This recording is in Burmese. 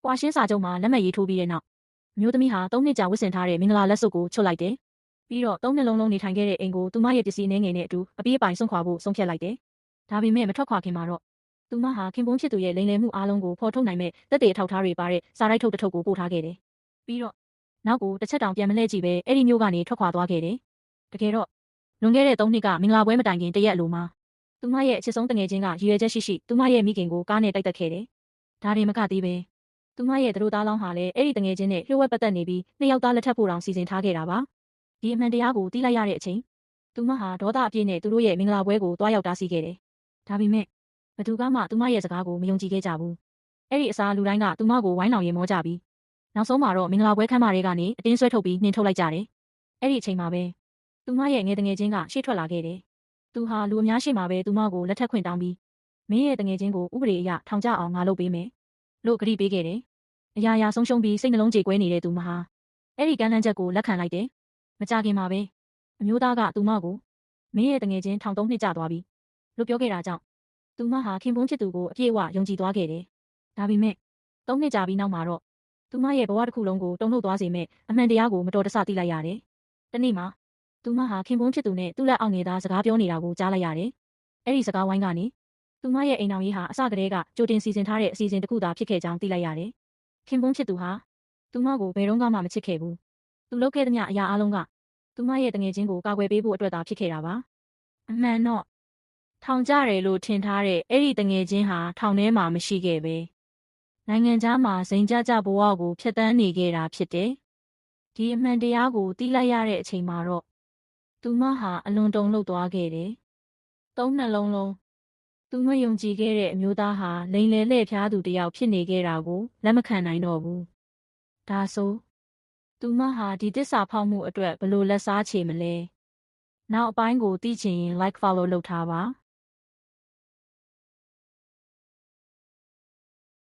ကွာရှင်းစာချုပ်မှာလက်မှတ်ရေးထိုးပြီးတဲ့နောက်အမျိုးသမီးဟာ3နှစ်ကြာဝတ်ဆင်ထားတဲ့မင်္ဂလာလက်စွပ်ကိုချွတ်လိုက်တယ်။ပြီးတော့3နှစ်လုံးနေထိုင်ခဲ့တဲ့အိမ်ကိုသူမရဲ့ပစ္စည်းအနေငယ်နဲ့အတူအပြေးအပိုင်ဆုံးခွာဖို့ဆုံးဖြတ်လိုက်တယ်။ဒါပေမဲ့မထွက်ခွာခင်မှာတော့သူမဟာခင်ပွန်းဖြစ်သူရဲ့လိမ်လည်မှုအားလုံးကိုဖော်ထုတ်နိုင်မဲ့သက်သေအထောက်အထားတွေပါတဲ့စာရိုက်ထုတ်တစ်ထုပ်ကိုပို့ထားခဲ့တယ်။ပြီးတော့နောက်ကိုတစ်ချက်တောင်ပြန်မလှည့်ကြည့်ပဲအဲ့ဒီမျိုးကနေထွက်ခွာသွားခဲ့တယ်။တကယ်တော့လွန်ခဲ့တဲ့3နှစ်ကမင်္ဂလာပွဲမတိုင်ခင်တရက်အလိုမှာသူမရဲ့အချစ်ဆုံးတငယ်ချင်းကရည်ရွယ်ချက်ရှိသူမရဲ့မိခင်ကိုကားနဲ့တိုက်တက်ခဲ့တယ်။ဒါတွေမကသေးပဲသူမရဲ့တို့သားလောင်းဟာလည်းအဲ့ဒီတငယ်ချင်းနဲ့လျှို့ဝှက်ပတ်သက်နေပြီးနှစ်ယောက်သားလက်ထပ်ဖို့တောင်စီစဉ်ထားခဲ့တာပါ။ဒီအမှန်တရားကိုသိလိုက်ရတဲ့အချိန်သူမဟာဒေါသအပြည့်နဲ့သူတို့ရဲ့မင်္ဂလာပွဲကိုတွားရောက်တားဆီးခဲ့တယ်။ဒါပေမဲ့ဘသူကမှသူမရဲ့စကားကိုမယုံကြည်ခဲ့ကြဘူး။အဲ့ဒီအစားလူတိုင်းကသူမကိုဝိုင်းလောင်ရင်မောကြပြီးနောက်ဆုံးမှာတော့မင်္ဂလာပွဲခန်းမတွေကနေအတင်းဆွဲထုတ်ပြီးနှင်ထုတ်လိုက်ကြတယ်။အဲ့ဒီအချိန်မှာပဲသူမရဲ့ငယ်တငယ်ချင်းကရှေ့ထွက်လာခဲ့တယ်။သူဟာလူအများရှေ့မှာပဲသူမကိုလက်ထပ်ခွင့်တောင်းပြီးမင်းရဲ့တငယ်ချင်းကိုဥပဒေအရထောင်ချအောင်ငါလုပ်ပေးမယ်လို့ကတိပေးခဲ့တယ်။အရာရာဆုံးရှုံးပြီးစိတ်နှလုံးကြေကွဲနေတဲ့သူမဟာအဲ့ဒီကမ်းလှမ်းချက်ကိုလက်ခံလိုက်တယ်။မကြခင်မှာပဲအမျိုးသားကသူမကိုမင်းရဲ့တငယ်ချင်းထောင်3နှစ်ကြာသွားပြီလို့ပြောခဲ့တာကြောင့်သူမဟာခင်ပွန်းဖြစ်သူကိုအပြည့်အဝယုံကြည်သွားခဲ့တယ်။ဒါပေမဲ့3နှစ်ကြာပြီးနောက်မှာတော့သူမရဲ့ဘဝတစ်ခုလုံးကိုတုန်လှုပ်သွားစေမဲ့အမှန်တရားကိုမတော်တဆသိလိုက်ရတယ်။တနေ့မှာသူမဟာခင်ပွန်းဖြစ်သူနဲ့သူ့လက်အောက်ငယ်သားစကားပြောနေတာကိုကြားလိုက်ရတယ်။အဲ့ဒီစကားဝိုင်းကနေသူမရဲ့အိမ်တော်ကြီးဟာအစကတည်းကကြိုတင်စီစဉ်ထားတဲ့အစီအစဉ်တစ်ခုသာဖြစ်ခဲ့ကြောင်းသိလိုက်ရတယ်။ခင်ပွန်းဖြစ်သူဟာသူမကိုဘယ်တော့မှမချစ်ခဲ့ဘူး။သူလုပ်ခဲ့သမျှအရာအလုံးကသူမရဲ့တငယ်ချင်းကိုကာကွယ်ပေးဖို့အတွက်သာဖြစ်ခဲ့တာပါ။အမှန်တော့ထောင်ကြတယ်လို့ထင်ထားတဲ့အဲ့ဒီတငယ်ချင်းဟာထောင်ထဲမှာမရှိခဲ့ပဲ။နိုင်ငံခြားမှာစိန်ကြဘဝကိုဖျက်ဆီးနေခဲ့တာဖြစ်တယ်။ဒီအမှန်တရားကိုသိလိုက်ရတဲ့အချိန်မှာတော့သူမဟာအလွန်တုန်လှုပ်သွားခဲ့တယ်။3နှစ်လုံးသူမယုံကြည်ခဲ့တဲ့အမျိုးသားဟာလိမ်လည်လှည့်ဖျားသူတစ်ယောက်ဖြစ်နေခဲ့တာကိုလက်မခံနိုင်တော့ဘူး။ဒါဆိုသူမဟာဒီတစ္ဆာဖောက်မှုအတွက်ဘယ်လိုလက်စားချေမလဲ။နောက်အပိုင်းကိုသိချင်ရင် like follow လုပ်ထားပါ။